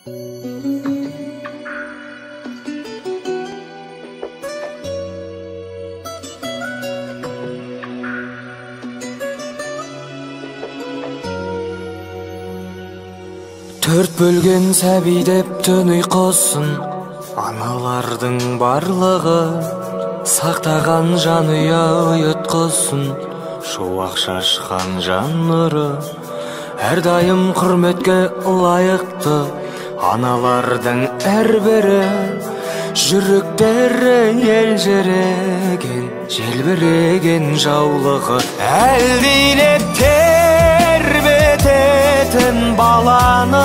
Төрт бөлген сәби деп түн ұйқысын аналардың барлығы сақтаған жанұя ұйытқысын шуақ шашқан жан нұры әрдайым құрметке лайықты аналардың әрбірі жүректері елжіреген желбіреген жаулығы әлдилеп тербететін баланы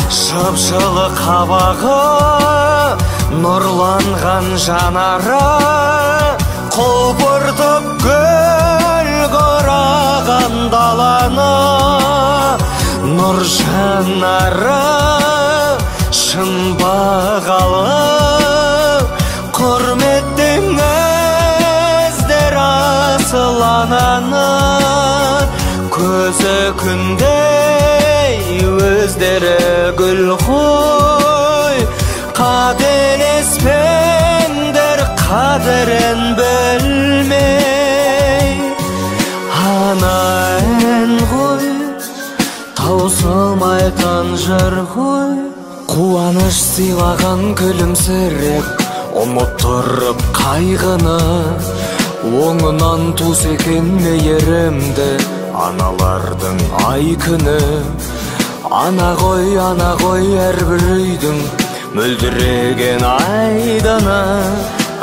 шыпшылы қабағы нұрланған жанары құлпыртып гүл құраған даланы нұр жанары шын бағалы құрметтеңіздер асыл ананы көзі күндей өздері гүл ғой қателеспеңдер қадірін білмей ана ән ғой таусылмайтын жыр ғой қуаныш сыйлаған күлімсіреп ұмыттырып қайғыны оңынан туыс екен мейірімді аналардың ай күні ана ғой әрбір үйдің мөлдіреген айдыны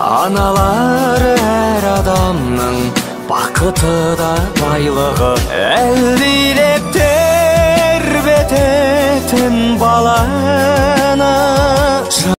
аналары әр адамның бақыты да байлығы әлдилеп тербететін бала